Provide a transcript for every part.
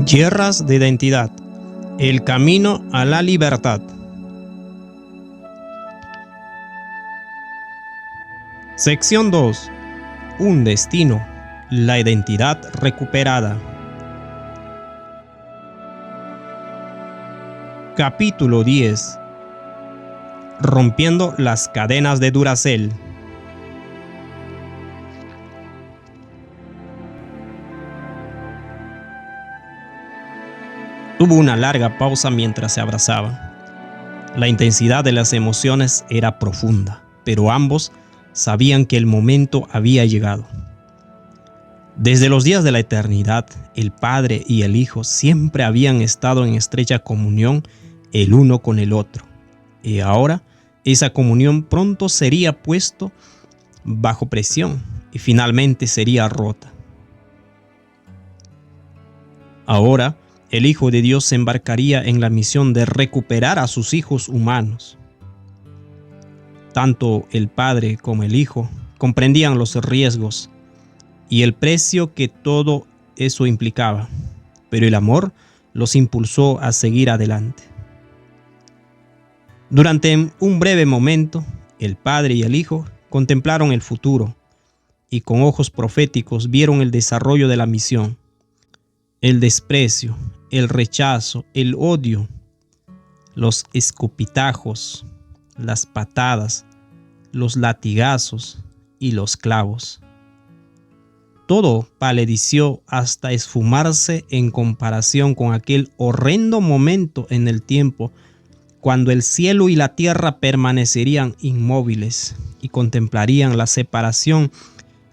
Guerras de identidad. El camino a la libertad. Sección 2. Un destino. La identidad recuperada. Capítulo 10. Rompiendo las cadenas de Duracell. Hubo una larga pausa mientras se abrazaban. La intensidad de las emociones era profunda, pero ambos sabían que el momento había llegado. Desde los días de la eternidad, el Padre y el Hijo siempre habían estado en estrecha comunión el uno con el otro. Y ahora, esa comunión pronto sería puesto bajo presión y finalmente sería rota. Ahora, el Hijo de Dios se embarcaría en la misión de recuperar a sus hijos humanos. Tanto el Padre como el Hijo comprendían los riesgos y el precio que todo eso implicaba, pero el amor los impulsó a seguir adelante. Durante un breve momento, el Padre y el Hijo contemplaron el futuro y con ojos proféticos vieron el desarrollo de la misión, el desprecio, el rechazo, el odio, los escupitajos, las patadas, los latigazos y los clavos. Todo palideció hasta esfumarse en comparación con aquel horrendo momento en el tiempo cuando el cielo y la tierra permanecerían inmóviles y contemplarían la separación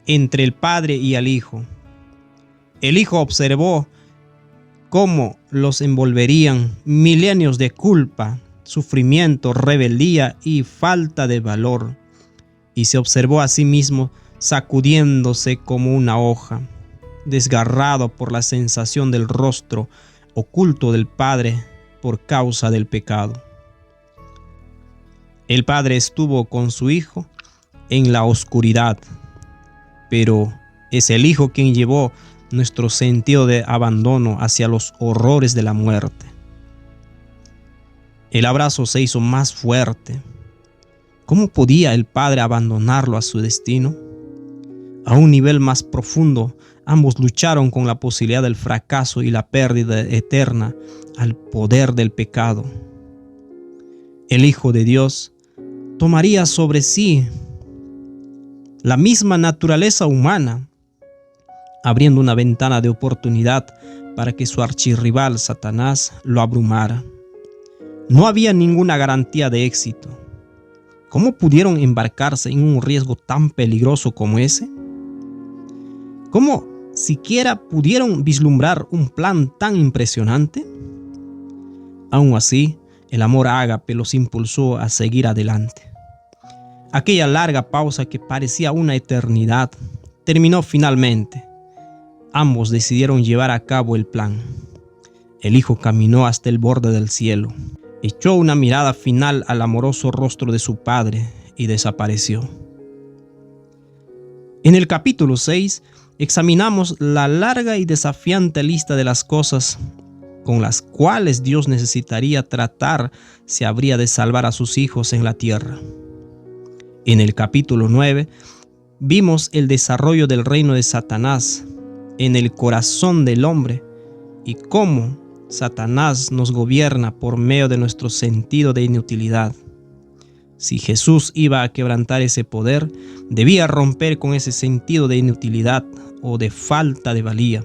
entre el Padre y el Hijo. El Hijo observó cómo los envolverían milenios de culpa, sufrimiento, rebeldía y falta de valor, y se observó a sí mismo sacudiéndose como una hoja, desgarrado por la sensación del rostro oculto del Padre por causa del pecado. El Padre estuvo con su Hijo en la oscuridad, pero es el Hijo quien llevó nuestro sentido de abandono hacia los horrores de la muerte. El abrazo se hizo más fuerte. ¿Cómo podía el Padre abandonarlo a su destino? A un nivel más profundo, ambos lucharon con la posibilidad del fracaso y la pérdida eterna al poder del pecado. El Hijo de Dios tomaría sobre sí la misma naturaleza humana, abriendo una ventana de oportunidad para que su archirrival Satanás lo abrumara. No había ninguna garantía de éxito. ¿Cómo pudieron embarcarse en un riesgo tan peligroso como ese? ¿Cómo siquiera pudieron vislumbrar un plan tan impresionante? Aún así, el amor ágape los impulsó a seguir adelante. Aquella larga pausa que parecía una eternidad terminó finalmente. Ambos decidieron llevar a cabo el plan. El Hijo caminó hasta el borde del cielo, echó una mirada final al amoroso rostro de su Padre y desapareció. En el capítulo 6 examinamos la larga y desafiante lista de las cosas con las cuales Dios necesitaría tratar si habría de salvar a sus hijos en la tierra. En el capítulo 9 vimos el desarrollo del reino de Satanás en el corazón del hombre y cómo Satanás nos gobierna por medio de nuestro sentido de inutilidad. Si Jesús iba a quebrantar ese poder, debía romper con ese sentido de inutilidad o de falta de valía.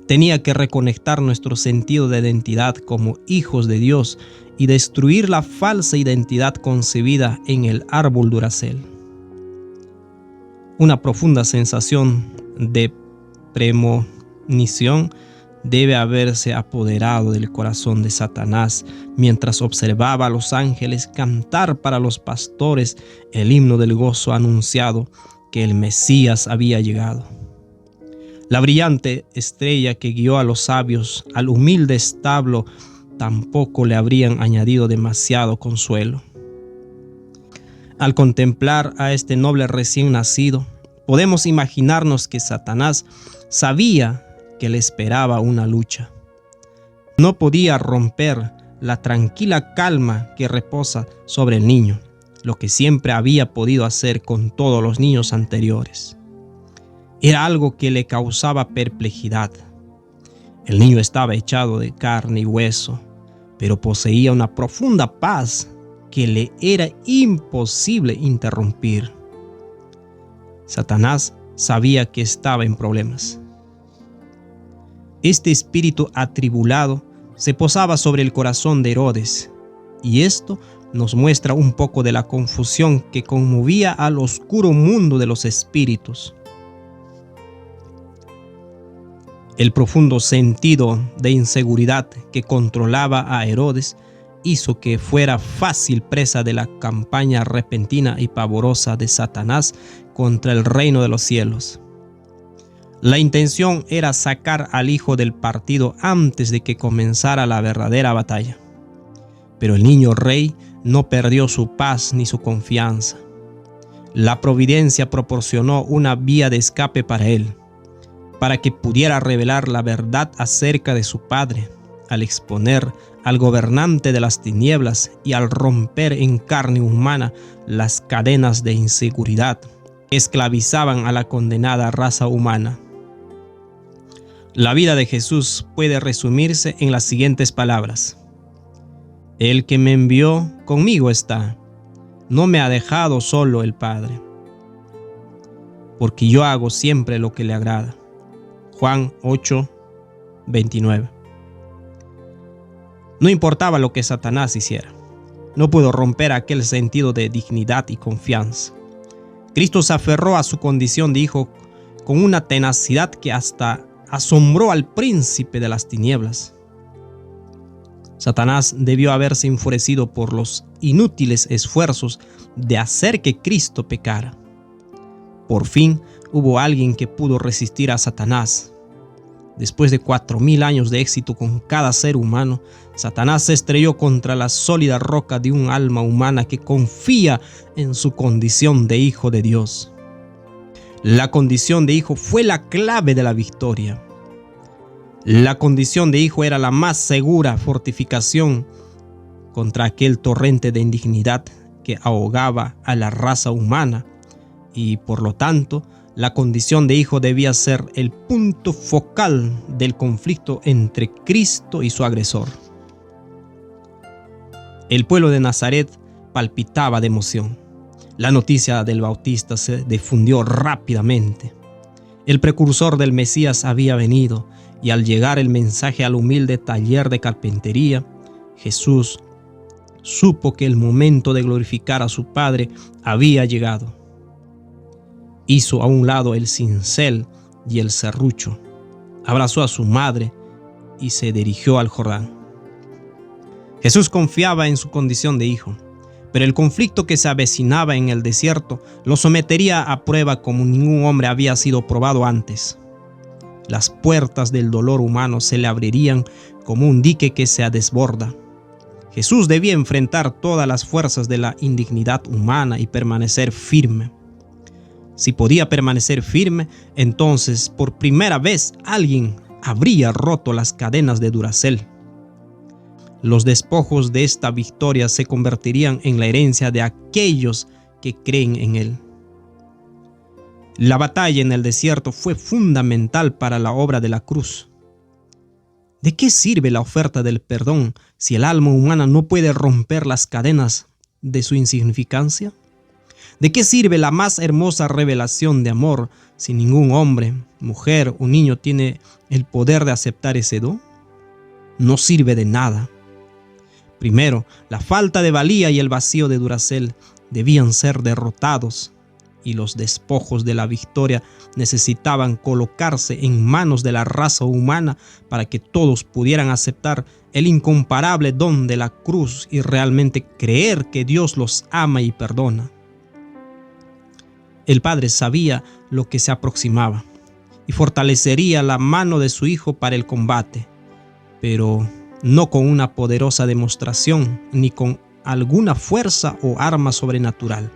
Tenía que reconectar nuestro sentido de identidad como hijos de Dios y destruir la falsa identidad concebida en el árbol Duracell. Una profunda sensación de premonición debe haberse apoderado del corazón de Satanás mientras observaba a los ángeles cantar para los pastores el himno del gozo anunciado que el Mesías había llegado. La brillante estrella que guió a los sabios al humilde establo tampoco le habrían añadido demasiado consuelo. Al contemplar a este noble recién nacido, podemos imaginarnos que Satanás sabía que le esperaba una lucha. No podía romper la tranquila calma que reposa sobre el niño, lo que siempre había podido hacer con todos los niños anteriores. Era algo que le causaba perplejidad. El niño estaba echado de carne y hueso, pero poseía una profunda paz que le era imposible interrumpir. Satanás sabía que estaba en problemas. Este espíritu atribulado se posaba sobre el corazón de Herodes, y esto nos muestra un poco de la confusión que conmovía al oscuro mundo de los espíritus. El profundo sentido de inseguridad que controlaba a Herodes hizo que fuera fácil presa de la campaña repentina y pavorosa de Satanás contra el reino de los cielos. La intención era sacar al hijo del partido antes de que comenzara la verdadera batalla. Pero el niño rey no perdió su paz ni su confianza. La providencia proporcionó una vía de escape para él, para que pudiera revelar la verdad acerca de su padre, al exponer al gobernante de las tinieblas y al romper en carne humana las cadenas de inseguridad que esclavizaban a la condenada raza humana. La vida de Jesús puede resumirse en las siguientes palabras: El que me envió conmigo está, no me ha dejado solo el Padre, porque yo hago siempre lo que le agrada. Juan 8:29. No importaba lo que Satanás hiciera, no pudo romper aquel sentido de dignidad y confianza. Cristo se aferró a su condición de hijo con una tenacidad que hasta asombró al príncipe de las tinieblas. Satanás debió haberse enfurecido por los inútiles esfuerzos de hacer que Cristo pecara. Por fin hubo alguien que pudo resistir a Satanás. Después de 4000 años de éxito con cada ser humano, Satanás se estrelló contra la sólida roca de un alma humana que confía en su condición de hijo de Dios. La condición de hijo fue la clave de la victoria. La condición de hijo era la más segura fortificación contra aquel torrente de indignidad que ahogaba a la raza humana, y por lo tanto, la condición de hijo debía ser el punto focal del conflicto entre Cristo y su agresor. El pueblo de Nazaret palpitaba de emoción. La noticia del Bautista se difundió rápidamente. El precursor del Mesías había venido, y al llegar el mensaje al humilde taller de carpintería, Jesús supo que el momento de glorificar a su Padre había llegado. Hizo a un lado el cincel y el serrucho, abrazó a su madre y se dirigió al Jordán. Jesús confiaba en su condición de hijo, pero el conflicto que se avecinaba en el desierto lo sometería a prueba como ningún hombre había sido probado antes. Las puertas del dolor humano se le abrirían como un dique que se desborda. Jesús debía enfrentar todas las fuerzas de la indignidad humana y permanecer firme. Si podía permanecer firme, entonces por primera vez alguien habría roto las cadenas de Duracell. Los despojos de esta victoria se convertirían en la herencia de aquellos que creen en él. La batalla en el desierto fue fundamental para la obra de la cruz. ¿De qué sirve la oferta del perdón si el alma humana no puede romper las cadenas de su insignificancia? ¿De qué sirve la más hermosa revelación de amor si ningún hombre, mujer o niño tiene el poder de aceptar ese don? No sirve de nada. Primero, la falta de valía y el vacío de Duracell debían ser derrotados, y los despojos de la victoria necesitaban colocarse en manos de la raza humana para que todos pudieran aceptar el incomparable don de la cruz y realmente creer que Dios los ama y perdona. El Padre sabía lo que se aproximaba y fortalecería la mano de su Hijo para el combate, pero no con una poderosa demostración ni con alguna fuerza o arma sobrenatural,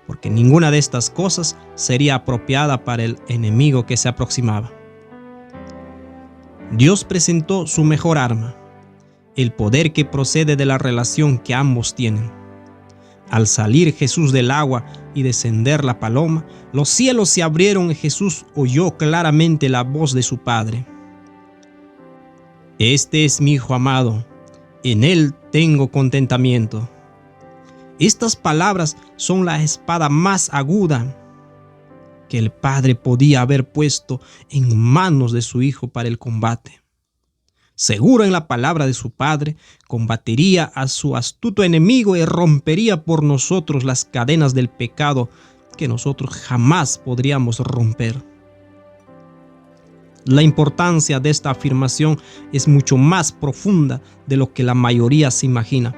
porque ninguna de estas cosas sería apropiada para el enemigo que se aproximaba. Dios presentó su mejor arma, el poder que procede de la relación que ambos tienen. Al salir Jesús del agua y descender la paloma, los cielos se abrieron y Jesús oyó claramente la voz de su Padre. Este es mi Hijo amado, en él tengo contentamiento. Estas palabras son la espada más aguda que el Padre podía haber puesto en manos de su Hijo para el combate. Seguro en la palabra de su Padre, combatería a su astuto enemigo y rompería por nosotros las cadenas del pecado que nosotros jamás podríamos romper. La importancia de esta afirmación es mucho más profunda de lo que la mayoría se imagina.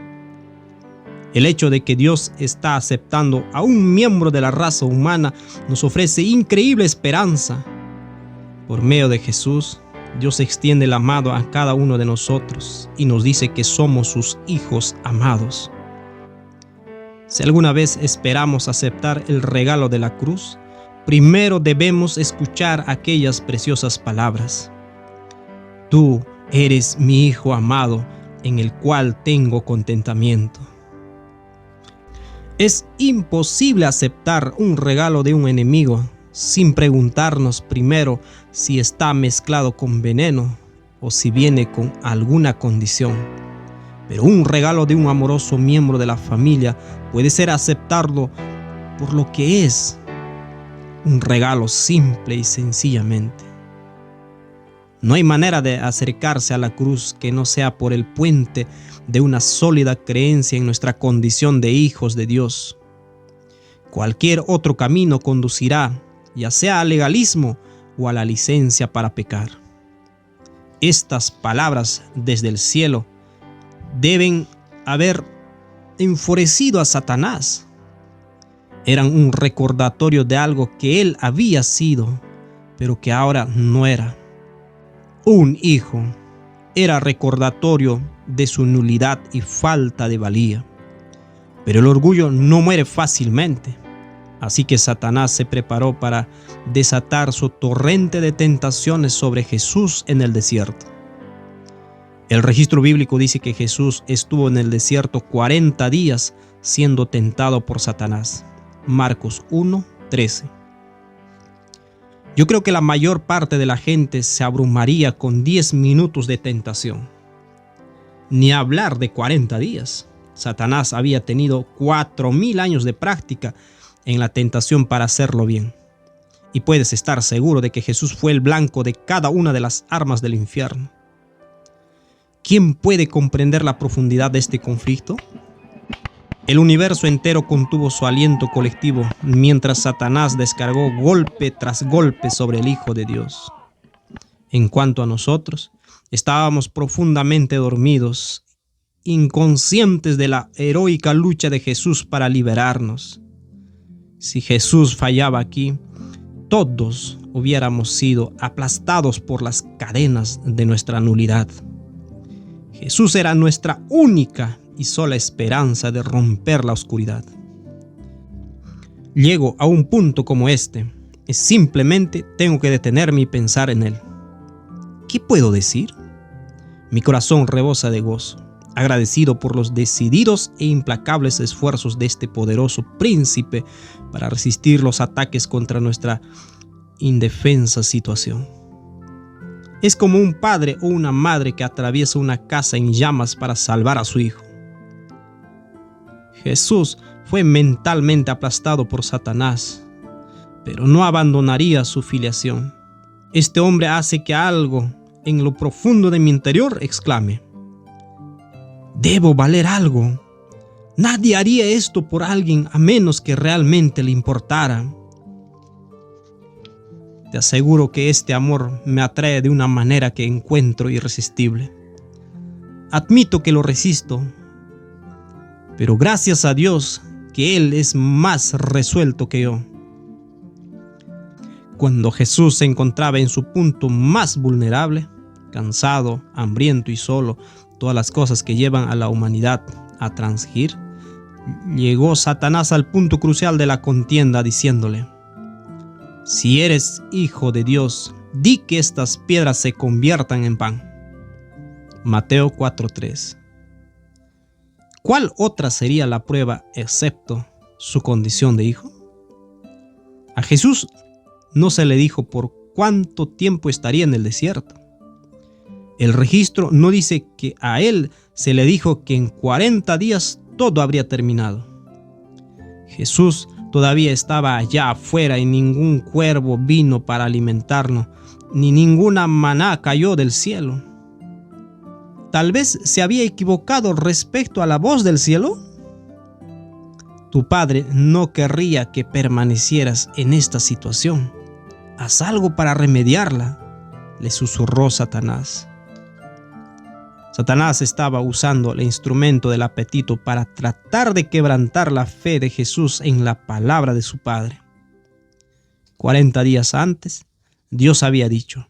El hecho de que Dios está aceptando a un miembro de la raza humana nos ofrece increíble esperanza. Por medio de Jesús, Dios extiende la mano a cada uno de nosotros y nos dice que somos sus hijos amados. Si alguna vez esperamos aceptar el regalo de la cruz, primero debemos escuchar aquellas preciosas palabras. Tú eres mi Hijo amado, en el cual tengo contentamiento. Es imposible aceptar un regalo de un enemigo sin preguntarnos primero si está mezclado con veneno o si viene con alguna condición. Pero un regalo de un amoroso miembro de la familia puede ser aceptarlo por lo que es, un regalo simple y sencillamente. No hay manera de acercarse a la cruz que no sea por el puente de una sólida creencia en nuestra condición de hijos de Dios. Cualquier otro camino conducirá, ya sea al legalismo o a la licencia para pecar. Estas palabras desde el cielo deben haber enfurecido a Satanás. Eran un recordatorio de algo que él había sido, pero que ahora no era. Un hijo era recordatorio de su nulidad y falta de valía. Pero el orgullo no muere fácilmente. Así que Satanás se preparó para desatar su torrente de tentaciones sobre Jesús en el desierto. El registro bíblico dice que Jesús estuvo en el desierto 40 días siendo tentado por Satanás. Marcos 1:13. Yo creo que la mayor parte de la gente se abrumaría con 10 minutos de tentación. Ni hablar de 40 días. Satanás había tenido 4000 años de práctica en la tentación para hacerlo bien. Y puedes estar seguro de que Jesús fue el blanco de cada una de las armas del infierno. ¿Quién puede comprender la profundidad de este conflicto? El universo entero contuvo su aliento colectivo mientras Satanás descargó golpe tras golpe sobre el Hijo de Dios. En cuanto a nosotros, estábamos profundamente dormidos, inconscientes de la heroica lucha de Jesús para liberarnos. Si Jesús fallaba aquí, todos hubiéramos sido aplastados por las cadenas de nuestra nulidad. Jesús era nuestra única y sola esperanza de romper la oscuridad. Llego a un punto como este y simplemente tengo que detenerme y pensar en él. ¿Qué puedo decir? Mi corazón rebosa de gozo, agradecido por los decididos e implacables esfuerzos de este poderoso príncipe para resistir los ataques contra nuestra indefensa situación. Es como un padre o una madre que atraviesa una casa en llamas para salvar a su hijo. Jesús fue mentalmente aplastado por Satanás, pero no abandonaría su filiación. Este hombre hace que algo en lo profundo de mi interior exclame: debo valer algo. Nadie haría esto por alguien a menos que realmente le importara. Te aseguro que este amor me atrae de una manera que encuentro irresistible. Admito que lo resisto, pero gracias a Dios que Él es más resuelto que yo. Cuando Jesús se encontraba en su punto más vulnerable, cansado, hambriento y solo, todas las cosas que llevan a la humanidad a transigir, llegó Satanás al punto crucial de la contienda diciéndole: si eres hijo de Dios, di que estas piedras se conviertan en pan. Mateo 4:3. ¿Cuál otra sería la prueba excepto su condición de hijo? A Jesús no se le dijo por cuánto tiempo estaría en el desierto. El registro no dice que a él se le dijo que en 40 días todo habría terminado. Jesús todavía estaba allá afuera y ningún cuervo vino para alimentarnos, ni ninguna maná cayó del cielo. Tal vez se había equivocado respecto a la voz del cielo. Tu padre no querría que permanecieras en esta situación. Haz algo para remediarla, le susurró Satanás. Satanás estaba usando el instrumento del apetito para tratar de quebrantar la fe de Jesús en la palabra de su Padre. 40 días antes, Dios había dicho: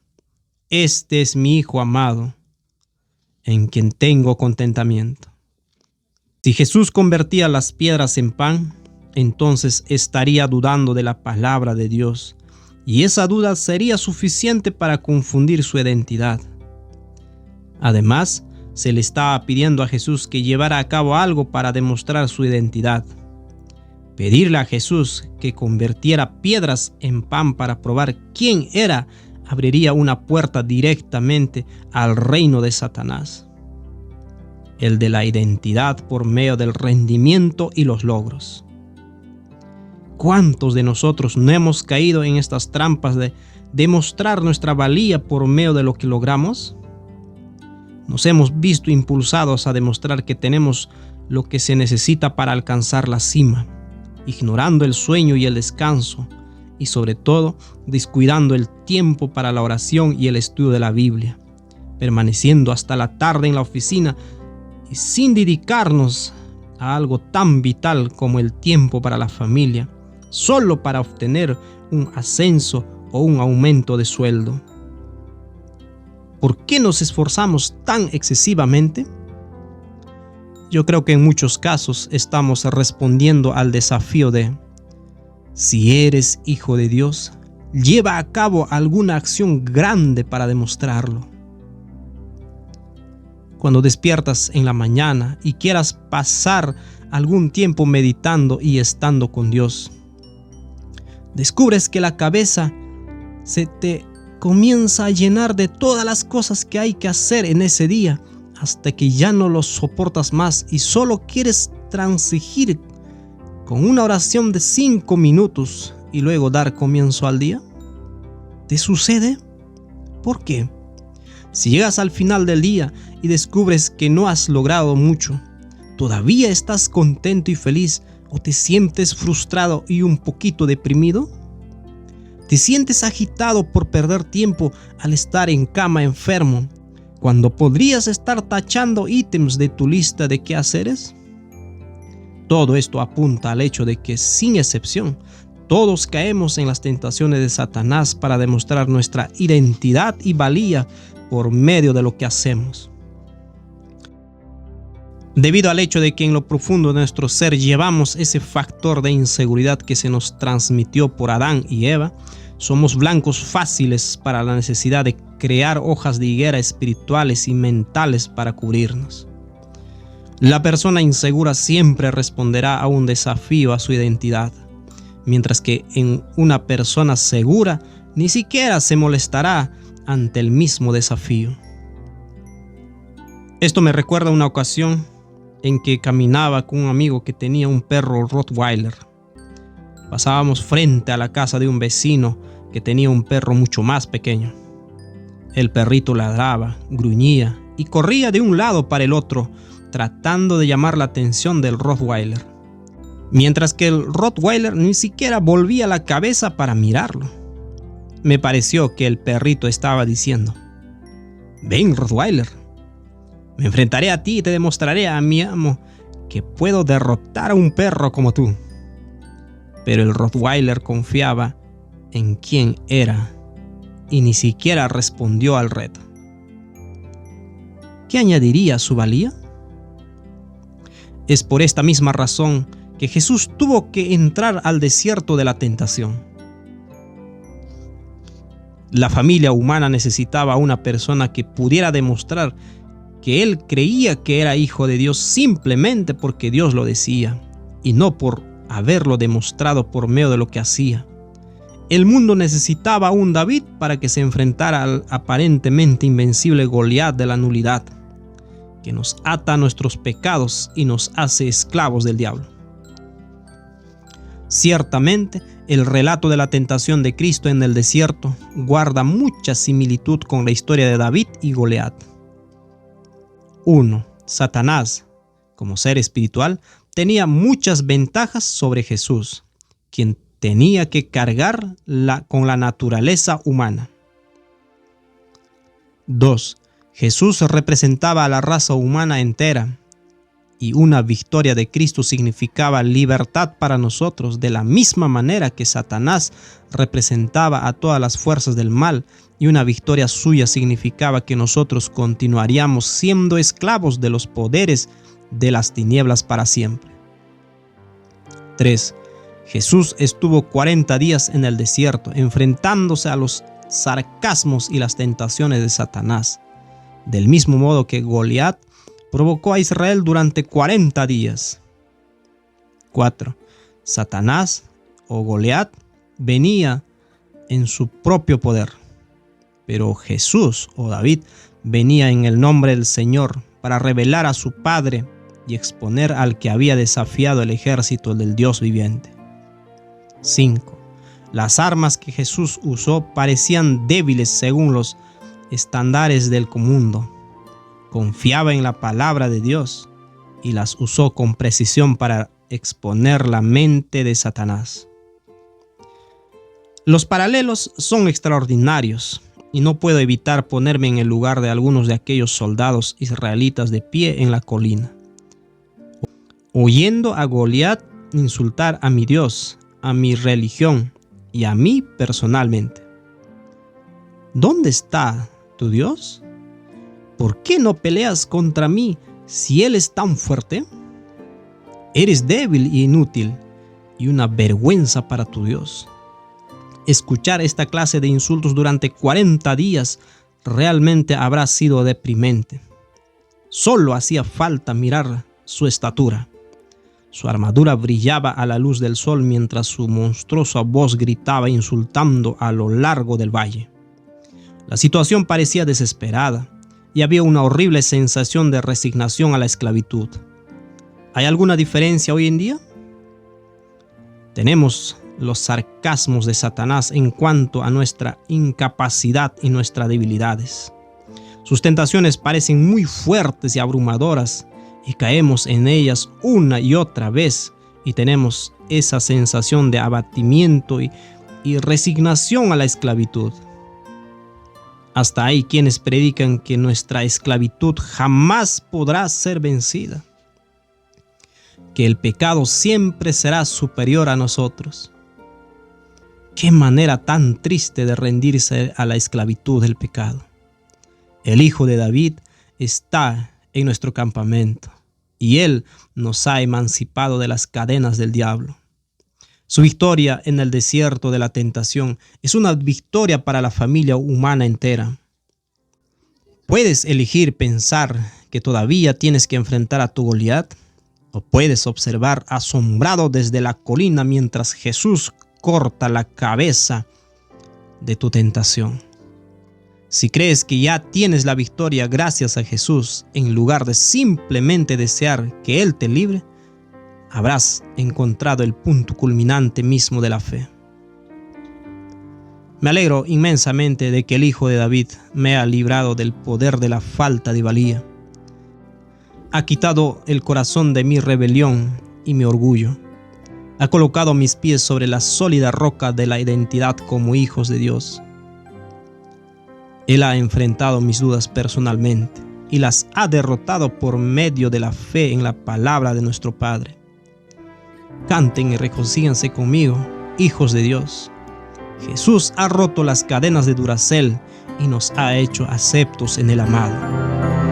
"Este es mi Hijo amado, en quien tengo contentamiento". Si Jesús convertía las piedras en pan, entonces estaría dudando de la palabra de Dios, y esa duda sería suficiente para confundir su identidad. Además, se le estaba pidiendo a Jesús que llevara a cabo algo para demostrar su identidad. Pedirle a Jesús que convirtiera piedras en pan para probar quién era abriría una puerta directamente al reino de Satanás, el de la identidad por medio del rendimiento y los logros. ¿Cuántos de nosotros no hemos caído en estas trampas de demostrar nuestra valía por medio de lo que logramos? Nos hemos visto impulsados a demostrar que tenemos lo que se necesita para alcanzar la cima, ignorando el sueño y el descanso, y sobre todo descuidando el tiempo para la oración y el estudio de la Biblia, permaneciendo hasta la tarde en la oficina y sin dedicarnos a algo tan vital como el tiempo para la familia, solo para obtener un ascenso o un aumento de sueldo. ¿Por qué nos esforzamos tan excesivamente? Yo creo que en muchos casos estamos respondiendo al desafío de: si eres hijo de Dios, lleva a cabo alguna acción grande para demostrarlo. Cuando despiertas en la mañana y quieras pasar algún tiempo meditando y estando con Dios, descubres que la cabeza se te comienza a llenar de todas las cosas que hay que hacer en ese día, hasta que ya no lo soportas más y solo quieres transigir con una oración de 5 minutos y luego dar comienzo al día. ¿Te sucede? ¿Por qué? Si llegas al final del día y descubres que no has logrado mucho, ¿todavía estás contento y feliz o te sientes frustrado y un poquito deprimido? ¿Te sientes agitado por perder tiempo al estar en cama enfermo, cuando podrías estar tachando ítems de tu lista de quehaceres? Todo esto apunta al hecho de que, sin excepción, todos caemos en las tentaciones de Satanás para demostrar nuestra identidad y valía por medio de lo que hacemos. Debido al hecho de que en lo profundo de nuestro ser llevamos ese factor de inseguridad que se nos transmitió por Adán y Eva, somos blancos fáciles para la necesidad de crear hojas de higuera espirituales y mentales para cubrirnos. La persona insegura siempre responderá a un desafío a su identidad, mientras que en una persona segura ni siquiera se molestará ante el mismo desafío. Esto me recuerda una ocasión en que caminaba con un amigo que tenía un perro Rottweiler. Pasábamos frente a la casa de un vecino que tenía un perro mucho más pequeño. El perrito ladraba, gruñía y corría de un lado para el otro, tratando de llamar la atención del Rottweiler, mientras que el Rottweiler ni siquiera volvía la cabeza para mirarlo. Me pareció que el perrito estaba diciendo: «Ven, Rottweiler, me enfrentaré a ti y te demostraré a mi amo que puedo derrotar a un perro como tú». Pero el Rottweiler confiaba en quién era y ni siquiera respondió al reto. ¿Qué añadiría a su valía? Es por esta misma razón que Jesús tuvo que entrar al desierto de la tentación. La familia humana necesitaba a una persona que pudiera demostrar que él creía que era hijo de Dios simplemente porque Dios lo decía, y no por haberlo demostrado por medio de lo que hacía. El mundo necesitaba a un David para que se enfrentara al aparentemente invencible Goliat de la nulidad, que nos ata a nuestros pecados y nos hace esclavos del diablo. Ciertamente, el relato de la tentación de Cristo en el desierto guarda mucha similitud con la historia de David y Goliat. 1. Satanás, como ser espiritual, tenía muchas ventajas sobre Jesús, quien tenía que cargar con la naturaleza humana. 2. Jesús representaba a la raza humana entera, y una victoria de Cristo significaba libertad para nosotros, de la misma manera que Satanás representaba a todas las fuerzas del mal, y una victoria suya significaba que nosotros continuaríamos siendo esclavos de los poderes de las tinieblas para siempre. 3. Jesús estuvo 40 días en el desierto, enfrentándose a los sarcasmos y las tentaciones de Satanás, del mismo modo que Goliat provocó a Israel durante 40 días. 4. Satanás o Goliat venía en su propio poder, pero Jesús o David venía en el nombre del Señor para revelar a su Padre y exponer al que había desafiado el ejército del Dios viviente. 5. Las armas que Jesús usó parecían débiles según los estándares del mundo. Confiaba en la palabra de Dios y las usó con precisión para exponer la mente de Satanás. Los paralelos son extraordinarios y no puedo evitar ponerme en el lugar de algunos de aquellos soldados israelitas de pie en la colina, oyendo a Goliat insultar a mi Dios, a mi religión y a mí personalmente. ¿Dónde está tu Dios? ¿Por qué no peleas contra mí si Él es tan fuerte? Eres débil e inútil y una vergüenza para tu Dios. Escuchar esta clase de insultos durante 40 días realmente habrá sido deprimente. Solo hacía falta mirar su estatura. Su armadura brillaba a la luz del sol mientras su monstruosa voz gritaba insultando a lo largo del valle. La situación parecía desesperada y había una horrible sensación de resignación a la esclavitud. ¿Hay alguna diferencia hoy en día? Tenemos los sarcasmos de Satanás en cuanto a nuestra incapacidad y nuestras debilidades. Sus tentaciones parecen muy fuertes y abrumadoras y caemos en ellas una y otra vez y tenemos esa sensación de abatimiento y resignación a la esclavitud. Hasta hay quienes predican que nuestra esclavitud jamás podrá ser vencida, que el pecado siempre será superior a nosotros. Qué manera tan triste de rendirse a la esclavitud del pecado. El Hijo de David está en nuestro campamento y Él nos ha emancipado de las cadenas del diablo. Su victoria en el desierto de la tentación es una victoria para la familia humana entera. Puedes elegir pensar que todavía tienes que enfrentar a tu Goliat, o puedes observar asombrado desde la colina mientras Jesús corta la cabeza de tu tentación. Si crees que ya tienes la victoria gracias a Jesús, en lugar de simplemente desear que Él te libre, habrás encontrado el punto culminante mismo de la fe. Me alegro inmensamente de que el Hijo de David me ha librado del poder de la falta de valía. Ha quitado el corazón de mi rebelión y mi orgullo. Ha colocado mis pies sobre la sólida roca de la identidad como hijos de Dios. Él ha enfrentado mis dudas personalmente y las ha derrotado por medio de la fe en la palabra de nuestro Padre. Canten y regocíjense conmigo, hijos de Dios. Jesús ha roto las cadenas de Duracell y nos ha hecho aceptos en el amado.